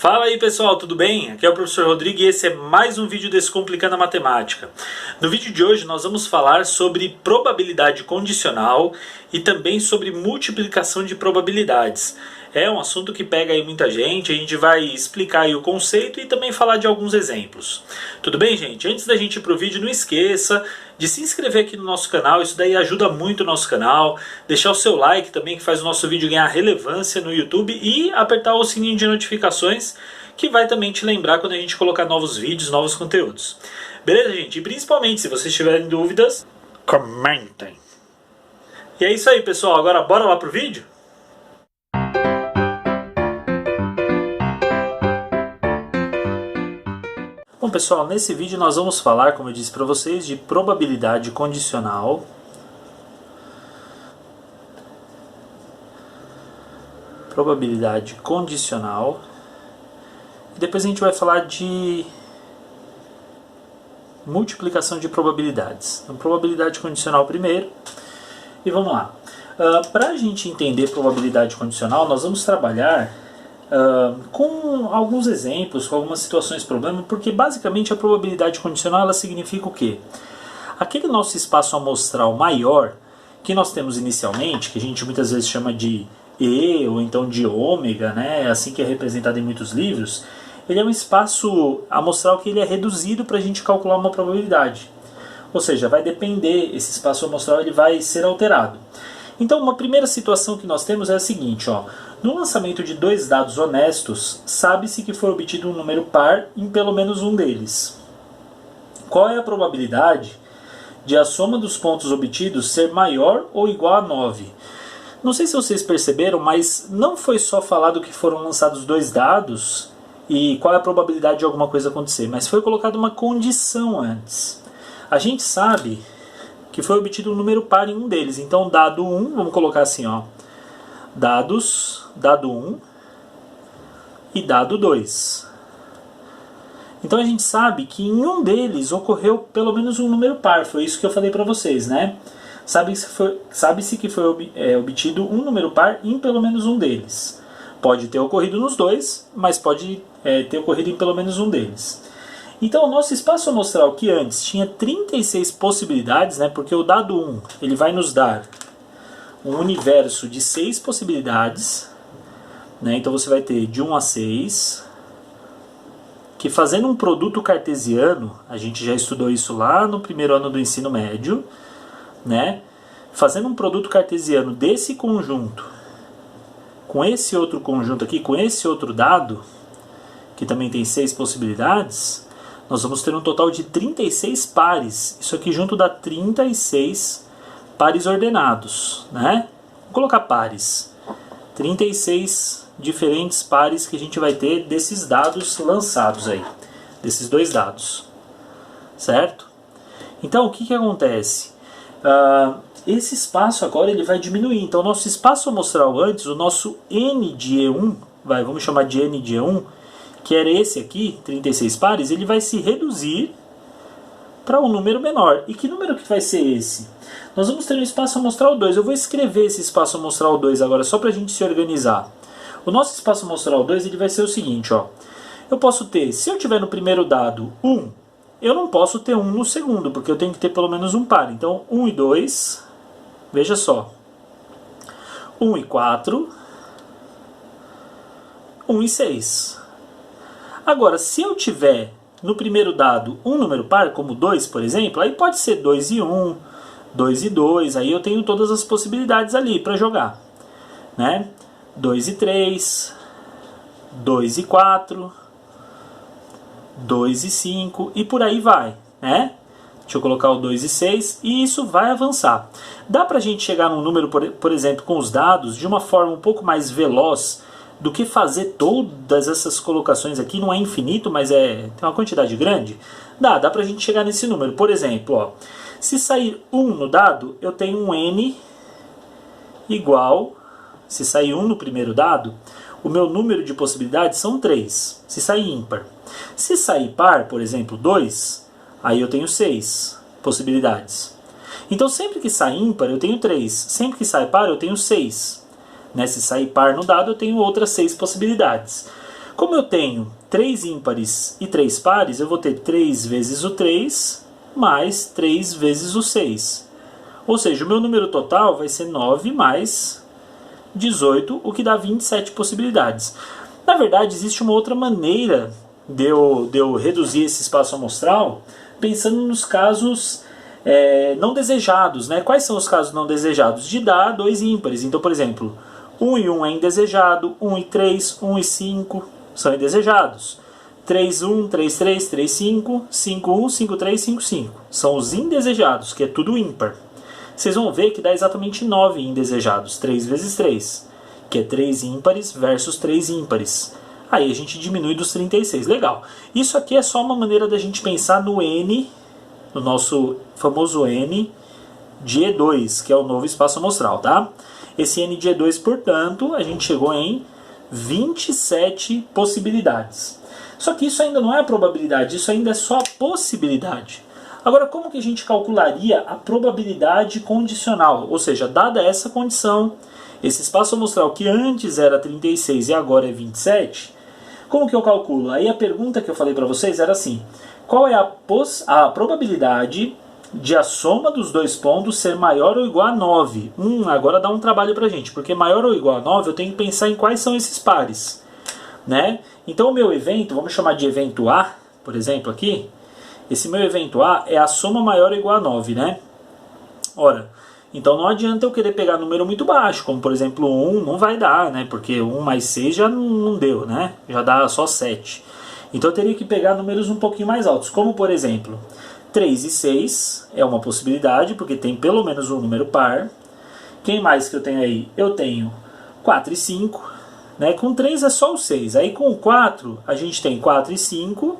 Fala aí pessoal, tudo bem? Aqui é o professor Rodrigo e esse é mais um vídeo Descomplicando a Matemática. No vídeo de hoje nós vamos falar sobre probabilidade condicional e também sobre multiplicação de probabilidades. É um assunto que pega aí muita gente, a gente vai explicar aí o conceito e também falar de alguns exemplos. Tudo bem, gente? Antes da gente ir pro vídeo, não esqueça de se inscrever aqui no nosso canal, isso daí ajuda muito o nosso canal, deixar o seu like também, que faz o nosso vídeo ganhar relevância no YouTube, e apertar o sininho de notificações, que vai também te lembrar quando a gente colocar novos vídeos, novos conteúdos. Beleza, gente? E principalmente, se vocês tiverem dúvidas, comentem. E é isso aí, pessoal. Agora bora lá pro vídeo? Bom pessoal, nesse vídeo nós vamos falar, como eu disse para vocês, de probabilidade condicional. Probabilidade condicional. E depois a gente vai falar de multiplicação de probabilidades. Então, probabilidade condicional primeiro. E vamos lá. Para a gente entender probabilidade condicional, nós vamos trabalhar com alguns exemplos, com algumas situações problema, porque basicamente a probabilidade condicional ela significa o quê? Aquele nosso espaço amostral maior que nós temos inicialmente, que a gente muitas vezes chama de E ou então de ômega, né? Assim que é representado em muitos livros, ele é um espaço amostral que ele é reduzido para a gente calcular uma probabilidade. Ou seja, vai depender, esse espaço amostral ele vai ser alterado. Então, uma primeira situação que nós temos é a seguinte, ó. No lançamento de dois dados honestos, sabe-se que foi obtido um número par em pelo menos um deles. Qual é a probabilidade de a soma dos pontos obtidos ser maior ou igual a 9? Não sei se vocês perceberam, mas não foi só falado que foram lançados dois dados e qual é a probabilidade de alguma coisa acontecer, mas foi colocada uma condição antes. A gente sabe que foi obtido um número par em um deles. Então, dado 1, vamos colocar assim, ó, dado 1 e dado 2. Então, a gente sabe que em um deles ocorreu pelo menos um número par. Foi isso que eu falei para vocês, né? Sabe-se que foi obtido um número par em pelo menos um deles. Pode ter ocorrido nos dois, mas pode ter ocorrido em pelo menos um deles. Então, o nosso espaço amostral, que antes tinha 36 possibilidades, né, porque o dado 1 ele vai nos dar um universo de 6 possibilidades. Né, então, você vai ter de 1 a 6, que fazendo um produto cartesiano, a gente já estudou isso lá no primeiro ano do ensino médio, né, fazendo um produto cartesiano desse conjunto, com esse outro conjunto aqui, com esse outro dado, que também tem 6 possibilidades, nós vamos ter um total de 36 pares. Isso aqui junto dá 36 pares ordenados, né? Vou colocar pares. 36 diferentes pares que a gente vai ter desses dados lançados aí. Desses dois dados. Certo? Então, o que acontece? Esse espaço agora ele vai diminuir. Então, o nosso espaço amostral antes, o nosso N de E1, vamos chamar de N de E1, que era esse aqui, 36 pares, ele vai se reduzir para um número menor. E que número que vai ser esse? Nós vamos ter um espaço amostral 2. Eu vou escrever esse espaço amostral 2 agora, só para a gente se organizar. O nosso espaço amostral 2 ele vai ser o seguinte, ó. Eu posso ter, se eu tiver no primeiro dado 1, eu não posso ter 1 no segundo, porque eu tenho que ter pelo menos um par. Então, 1 e 2, veja só. 1 e 4, 1 e 6. Agora, se eu tiver no primeiro dado um número par, como 2, por exemplo, aí pode ser 2 e 1, 2 e 2, aí eu tenho todas as possibilidades ali para jogar. Né? 2 e 3, 2 e 4, 2 e 5 e por aí vai. Né? Deixa eu colocar o 2 e 6 e isso vai avançar. Dá para a gente chegar num número, por exemplo, com os dados de uma forma um pouco mais veloz do que fazer todas essas colocações aqui. Não é infinito, mas tem uma quantidade grande. Dá pra gente chegar nesse número. Por exemplo, ó, se sair 1 no dado, eu tenho um N igual, se sair 1 no primeiro dado, o meu número de possibilidades são 3, se sair ímpar. Se sair par, por exemplo, 2, aí eu tenho 6 possibilidades. Então sempre que sai ímpar eu tenho 3, sempre que sai par eu tenho 6. Né? Se sair par no dado, eu tenho outras 6 possibilidades. Como eu tenho 3 ímpares e 3 pares, eu vou ter 3 vezes o 3 mais 3 vezes o 6. Ou seja, o meu número total vai ser 9 mais 18, o que dá 27 possibilidades. Na verdade, existe uma outra maneira de eu reduzir esse espaço amostral, pensando nos casos não desejados, né? Quais são os casos não desejados? De dar 2 ímpares. Então, por exemplo, 1 e 1 é indesejado, 1 e 3, 1 e 5 são indesejados. 3, 1, 3, 3, 3, 5, 5, 1, 5, 3, 5, 5. São os indesejados, que é tudo ímpar. Vocês vão ver que dá exatamente 9 indesejados, 3 vezes 3, que é 3 ímpares versus 3 ímpares. Aí a gente diminui dos 36, legal. Isso aqui é só uma maneira da gente pensar no N, no nosso famoso N de E2, que é o novo espaço amostral, tá? Esse N de E2, portanto, a gente chegou em 27 possibilidades. Só que isso ainda não é a probabilidade, isso ainda é só a possibilidade. Agora, como que a gente calcularia a probabilidade condicional? Ou seja, dada essa condição, esse espaço amostral que antes era 36 e agora é 27, como que eu calculo? Aí a pergunta que eu falei para vocês era assim: qual é a probabilidade de a soma dos dois pontos ser maior ou igual a 9? Agora dá um trabalho pra gente, porque maior ou igual a 9 eu tenho que pensar em quais são esses pares, né? Então o meu evento, vamos chamar de evento A, por exemplo aqui. Esse meu evento A é a soma maior ou igual a 9, né? Ora, então não adianta eu querer pegar número muito baixo, como por exemplo 1, não vai dar, né? Porque 1 mais 6 já não deu, né? Já dá só 7. Então eu teria que pegar números um pouquinho mais altos, como por exemplo 3 e 6 é uma possibilidade, porque tem pelo menos um número par. Quem mais que eu tenho aí? Eu tenho 4 e 5, né? Com 3 é só o 6. Aí com o 4 a gente tem 4 e 5,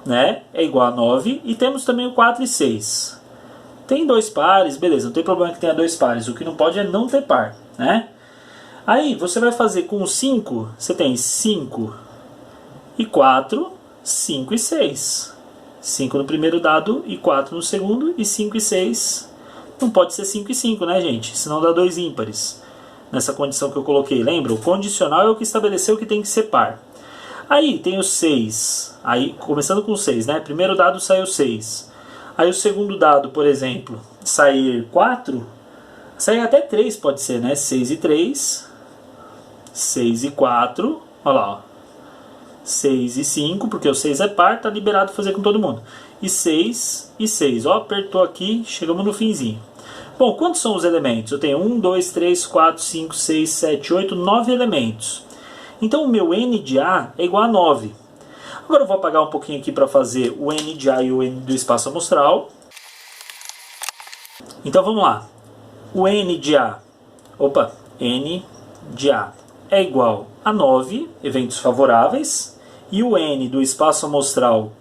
né? É igual a 9. E temos também o 4 e 6. Tem dois pares, beleza, não tem problema que tenha dois pares. O que não pode é não ter par, né? Aí você vai fazer com o 5, você tem 5 e 4, 5 e 6. 5 no primeiro dado e 4 no segundo, e 5 e 6. Não pode ser 5 e 5, né, gente? Senão dá dois ímpares. Nessa condição que eu coloquei, lembra? O condicional é o que estabeleceu que tem que ser par. Aí tem o 6. Aí, começando com o 6, né? Primeiro dado saiu 6. Aí o segundo dado, por exemplo, sair 4. Sair até 3 pode ser, né? 6 e 3. 6 e 4. Olha lá, ó. 6 e 5, porque o 6 é par, tá liberado fazer com todo mundo. E 6 e 6. Ó, apertou aqui, chegamos no finzinho. Bom, quantos são os elementos? Eu tenho 1, 2, 3, 4, 5, 6, 7, 8, 9 elementos. Então o meu N de A é igual a 9. Agora eu vou apagar um pouquinho aqui para fazer o N de A e o N do espaço amostral. Então vamos lá. O N de A, N de A é igual a 9 eventos favoráveis. E o N do espaço amostral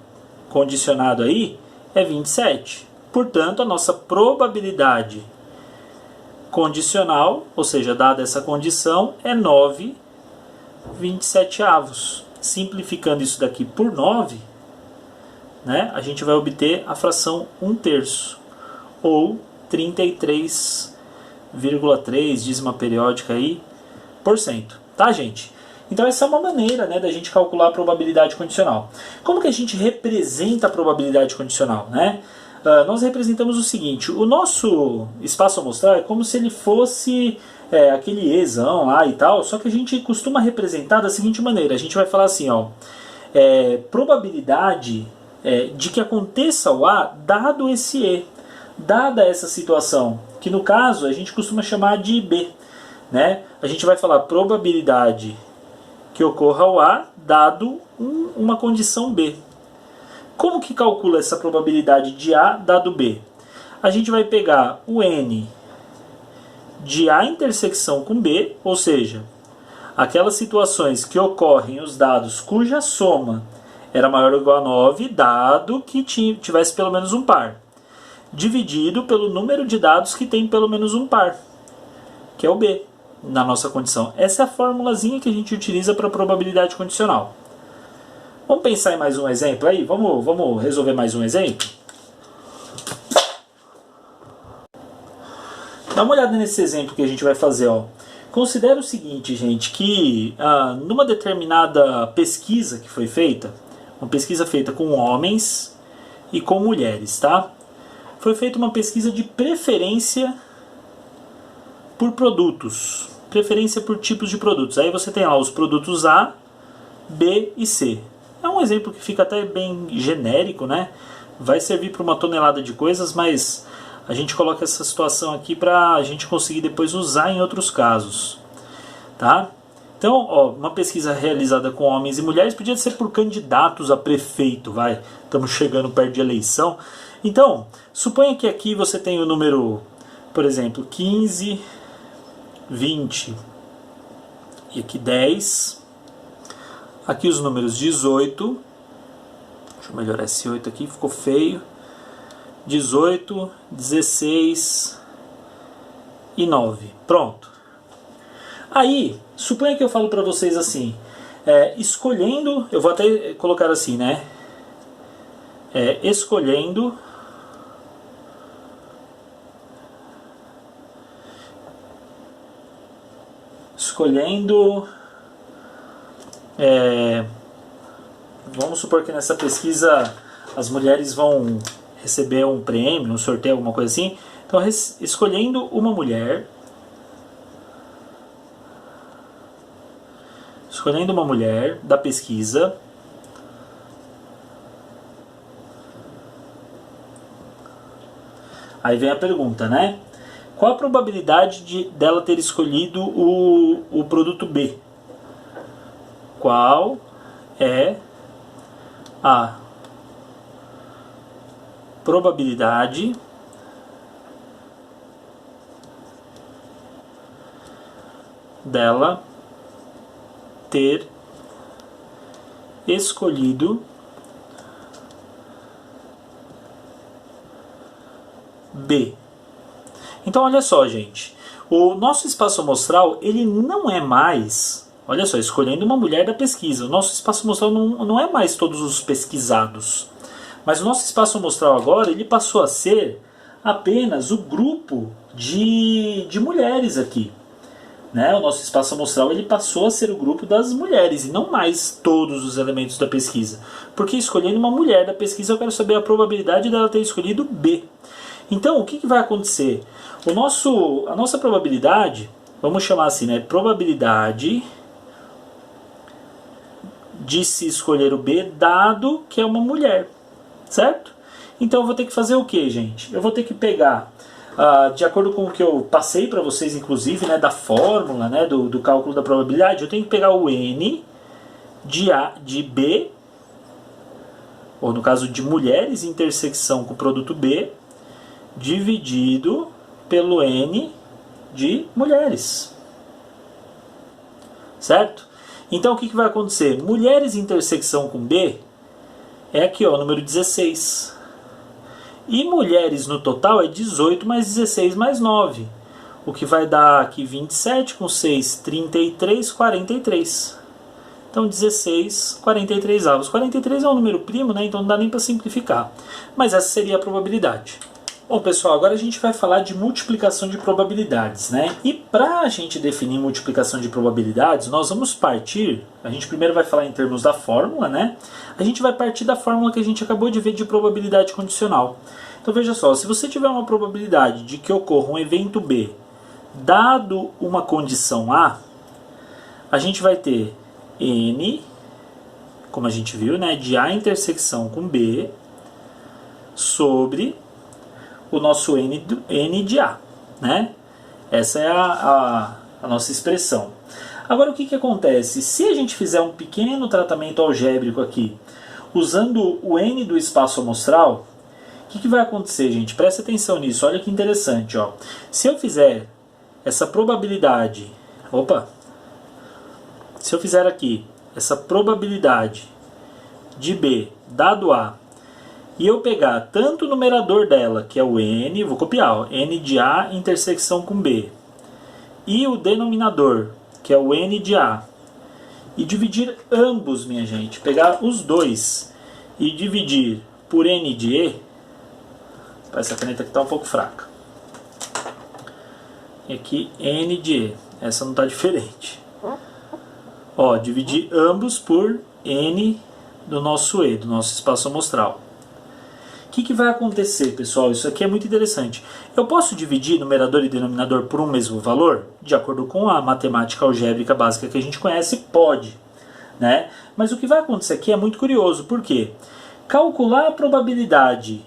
condicionado aí é 27. Portanto, a nossa probabilidade condicional, ou seja, dada essa condição, é 9/27. Simplificando isso daqui por 9, né, a gente vai obter a fração 1/3, ou 33,3, dízima periódica aí, por cento. Tá, gente? Então essa é uma maneira, né, da gente calcular a probabilidade condicional. Como que a gente representa a probabilidade condicional, né? Nós representamos o seguinte: o nosso espaço amostral é como se ele fosse aquele Ezão lá e tal, só que a gente costuma representar da seguinte maneira. A gente vai falar assim, ó, probabilidade de que aconteça o A dado esse E, dada essa situação, que no caso a gente costuma chamar de B, né? A gente vai falar probabilidade que ocorra o A dado uma condição B. Como que calcula essa probabilidade de A dado B? A gente vai pegar o N de A intersecção com B, ou seja, aquelas situações que ocorrem os dados cuja soma era maior ou igual a 9, dado que tivesse pelo menos um par, dividido pelo número de dados que tem pelo menos um par, que é o B, na nossa condição. Essa é a formulazinha que a gente utiliza para a probabilidade condicional. Vamos pensar em mais um exemplo aí? Vamos resolver mais um exemplo? Dá uma olhada nesse exemplo que a gente vai fazer, ó. considera o seguinte, gente, que numa determinada pesquisa que foi feita, uma pesquisa feita com homens e com mulheres, tá? Foi feita uma pesquisa de preferência por produtos, preferência por tipos de produtos. Aí você tem lá os produtos A, B e C. É um exemplo que fica até bem genérico, né? Vai servir para uma tonelada de coisas, mas a gente coloca essa situação aqui para a gente conseguir depois usar em outros casos, tá? Então, ó, uma pesquisa realizada com homens e mulheres podia ser por candidatos a prefeito, vai. Estamos chegando perto de eleição. Então, suponha que aqui você tem o número, por exemplo, 15, 20 e aqui 10. Aqui os números 18. Deixa eu melhorar esse 8 aqui, ficou feio. 18, 16 e 9. Pronto. Aí, suponha que eu falo para vocês assim, escolhendo, eu vou até colocar assim, né? Escolhendo vamos supor que nessa pesquisa as mulheres vão receber um prêmio, um sorteio, alguma coisa assim. Então, escolhendo uma mulher da pesquisa, aí vem a pergunta, né? Qual a probabilidade dela ter escolhido o produto B? Qual é a probabilidade dela ter escolhido B? Então, olha só, gente. O nosso espaço amostral, ele não é mais... Olha só, escolhendo uma mulher da pesquisa. O nosso espaço amostral não é mais todos os pesquisados. Mas o nosso espaço amostral agora, ele passou a ser apenas o grupo de mulheres aqui. Né? O nosso espaço amostral, ele passou a ser o grupo das mulheres e não mais todos os elementos da pesquisa. Porque escolhendo uma mulher da pesquisa, eu quero saber a probabilidade dela ter escolhido B. Então, o que vai acontecer? A nossa probabilidade, vamos chamar assim, né? Probabilidade de se escolher o B, dado que é uma mulher, certo? Então eu vou ter que fazer o que, gente? Eu vou ter que pegar, de acordo com o que eu passei para vocês, inclusive, né, da fórmula, né, do cálculo da probabilidade, eu tenho que pegar o N de B, ou no caso de mulheres em intersecção com o produto B, dividido pelo N de mulheres, certo? Então o que vai acontecer? Mulheres em intersecção com B é aqui, ó, número 16. E mulheres no total é 18 mais 16 mais 9. O que vai dar aqui 27 com 6, 33, 43. Então 16, 43 avos. 43 é um número primo, né? Então não dá nem para simplificar. Mas essa seria a probabilidade. Bom, pessoal, agora a gente vai falar de multiplicação de probabilidades, né? E para a gente definir multiplicação de probabilidades, nós vamos partir... A gente primeiro vai falar em termos da fórmula, né? A gente vai partir da fórmula que a gente acabou de ver de probabilidade condicional. Então veja só, se você tiver uma probabilidade de que ocorra um evento B, dado uma condição A, a gente vai ter N, como a gente viu, né? De A intersecção com B, sobre... o nosso N de A, né? Essa é a nossa expressão. Agora, o que acontece? Se a gente fizer um pequeno tratamento algébrico aqui, usando o N do espaço amostral, o que vai acontecer, gente? Presta atenção nisso, olha que interessante, ó. Se eu fizer essa probabilidade... Se eu fizer aqui essa probabilidade de B dado A, e eu pegar tanto o numerador dela, que é o N, vou copiar, ó, N de A intersecção com B, e o denominador, que é o N de A, e dividir ambos, minha gente, pegar os dois e dividir por N de E, essa caneta aqui está um pouco fraca, e aqui N de E, Essa não está diferente. Ó, dividir ambos por N do nosso E, do nosso espaço amostral. O que vai acontecer, pessoal? Isso aqui é muito interessante. Eu posso dividir numerador e denominador por um mesmo valor? De acordo com a matemática algébrica básica que a gente conhece, pode. Né? Mas o que vai acontecer aqui é muito curioso. Por quê? Calcular a probabilidade,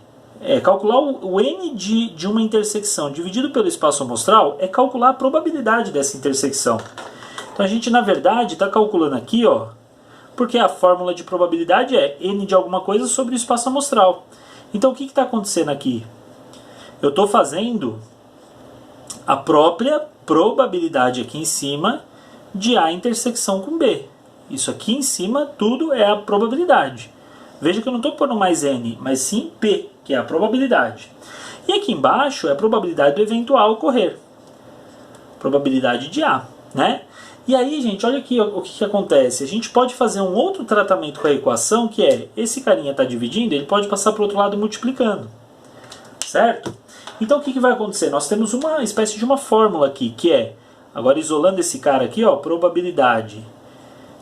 calcular o N de uma intersecção dividido pelo espaço amostral é calcular a probabilidade dessa intersecção. Então a gente, na verdade, está calculando aqui, ó, porque a fórmula de probabilidade é N de alguma coisa sobre o espaço amostral. Então o que está acontecendo aqui? Eu estou fazendo a própria probabilidade aqui em cima de A intersecção com B. Isso aqui em cima tudo é a probabilidade. Veja que eu não estou pondo mais N, mas sim P, que é a probabilidade. E aqui embaixo é a probabilidade do evento A ocorrer. Probabilidade de A, né? E aí, gente, olha aqui o que acontece. A gente pode fazer um outro tratamento com a equação, que é, esse carinha está dividindo, ele pode passar para o outro lado multiplicando. Certo? Então o que vai acontecer? Nós temos uma espécie de uma fórmula aqui, que é, agora isolando esse cara aqui, ó, probabilidade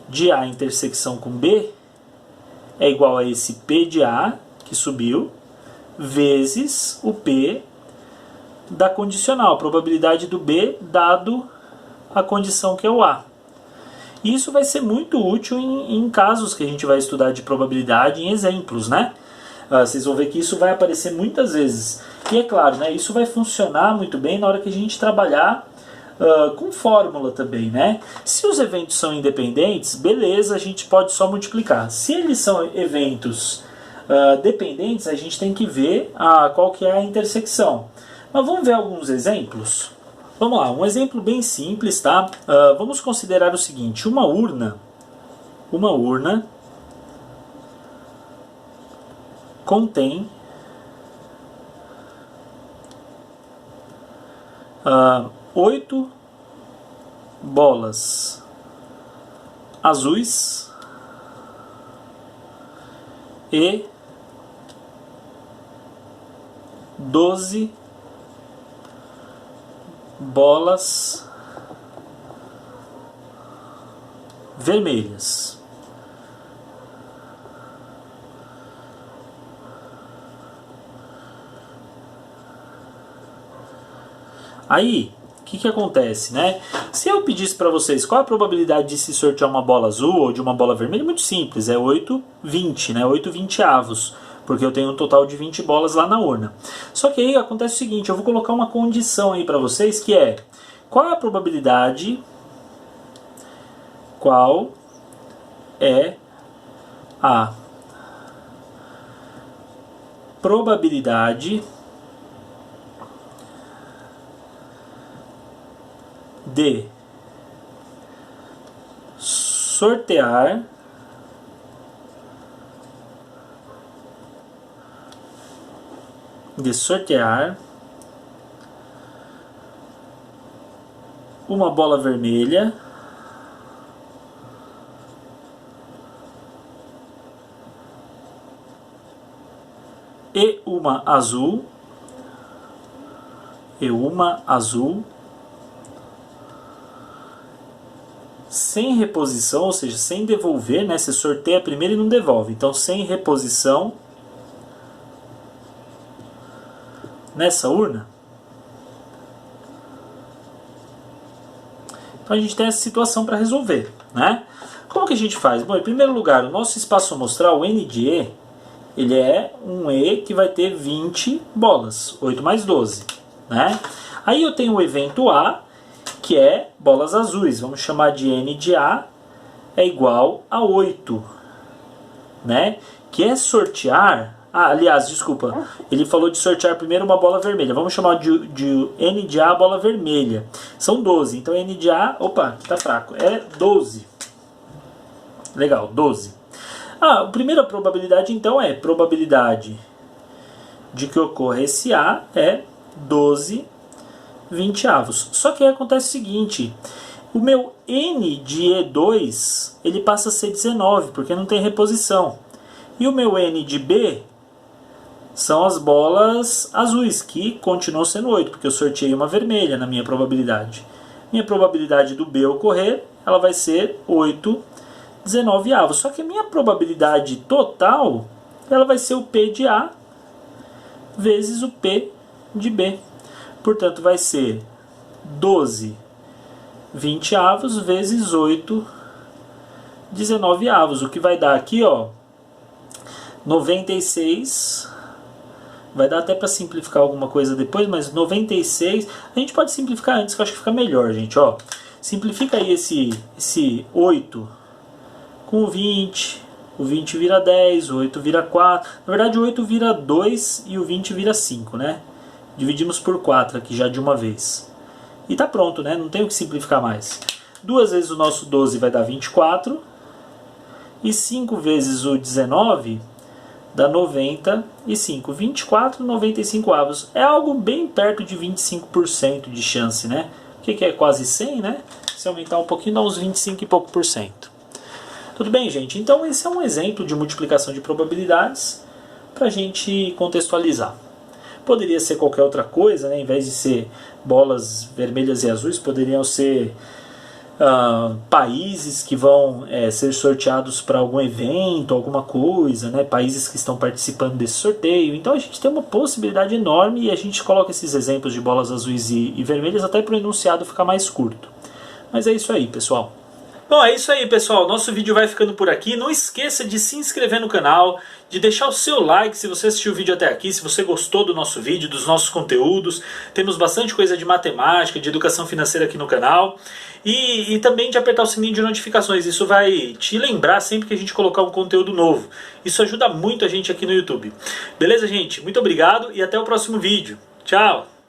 de A intersecção com B é igual a esse P de A, que subiu, vezes o P da condicional, probabilidade do B dado a condição que é o A. Isso vai ser muito útil em casos que a gente vai estudar de probabilidade, em exemplos, né? Vocês vão ver que isso vai aparecer muitas vezes. E é claro, né, isso vai funcionar muito bem na hora que a gente trabalhar com fórmula também, né? Se os eventos são independentes, beleza, a gente pode só multiplicar. Se eles são eventos dependentes, a gente tem que ver qual que é a intersecção. Mas vamos ver alguns exemplos? Vamos lá, um exemplo bem simples, tá? Vamos considerar o seguinte, uma urna contém 8 bolas azuis e 12 bolas vermelhas. Aí, o que acontece, né? Se eu pedisse para vocês qual a probabilidade de se sortear uma bola azul ou de uma bola vermelha, é muito simples, é 8/20, né? 8/20avos, porque eu tenho um total de 20 bolas lá na urna. Só que aí acontece o seguinte, eu vou colocar uma condição aí para vocês, que é, qual é a probabilidade, qual é a probabilidade de sortear uma bola vermelha e uma azul sem reposição, ou seja, sem devolver, né? Você sorteia primeiro e não devolve. Então, sem reposição nessa urna. Então, a gente tem essa situação para resolver, né? Como que a gente faz? Bom, em primeiro lugar, o nosso espaço amostral, o N de E, ele é um E que vai ter 20 bolas, 8 mais 12, né? Aí eu tenho o evento A, que é bolas azuis, vamos chamar de N de A, é igual a 8, né? Que é sortear, aliás, desculpa, ele falou de sortear primeiro uma bola vermelha, vamos chamar de N de A bola vermelha, são 12, então N de A, opa, tá fraco, é 12, legal, 12. A primeira probabilidade então é probabilidade de que ocorra esse A é 12/20avos. Só que aí acontece o seguinte, o meu N de E2 ele passa a ser 19, porque não tem reposição. E o meu N de B são as bolas azuis, que continuam sendo 8, porque eu sorteei uma vermelha na minha probabilidade. minha probabilidade do B ocorrer, ela vai ser 8/19. Só que a minha probabilidade total, ela vai ser o P de A vezes o P de B. Portanto, vai ser 12/20 vezes 8/19, o que vai dar aqui, ó, 96. Vai dar até para simplificar alguma coisa depois, mas 96... A gente pode simplificar antes, que eu acho que fica melhor, gente. Ó, simplifica aí esse 8 com o 20. O 20 vira 10, o 8 vira 4. Na verdade, o 8 vira 2 e o 20 vira 5, né? Dividimos por 4 aqui já de uma vez. E tá pronto, né? Não tem o que simplificar mais. 2 vezes o nosso 12 vai dar 24. E 5 vezes o 19... dá 95. 24/95. É algo bem perto de 25% de chance, né? O que é quase 100, né? Se aumentar um pouquinho, dá uns 25 e pouco por cento. Tudo bem, gente? Então esse é um exemplo de multiplicação de probabilidades para a gente contextualizar. Poderia ser qualquer outra coisa, né? Em vez de ser bolas vermelhas e azuis, poderiam ser países que vão ser sorteados para algum evento, alguma coisa, né? Países que estão participando desse sorteio. Então a gente tem uma possibilidade enorme e a gente coloca esses exemplos de bolas azuis e vermelhas até para o enunciado ficar mais curto. Mas é isso aí, pessoal. Bom, é isso aí, pessoal. Nosso vídeo vai ficando por aqui. Não esqueça de se inscrever no canal, de deixar o seu like se você assistiu o vídeo até aqui, se você gostou do nosso vídeo, dos nossos conteúdos. Temos bastante coisa de matemática, de educação financeira aqui no canal. E também de apertar o sininho de notificações. Isso vai te lembrar sempre que a gente colocar um conteúdo novo. Isso ajuda muito a gente aqui no YouTube. Beleza, gente? Muito obrigado e até o próximo vídeo. Tchau!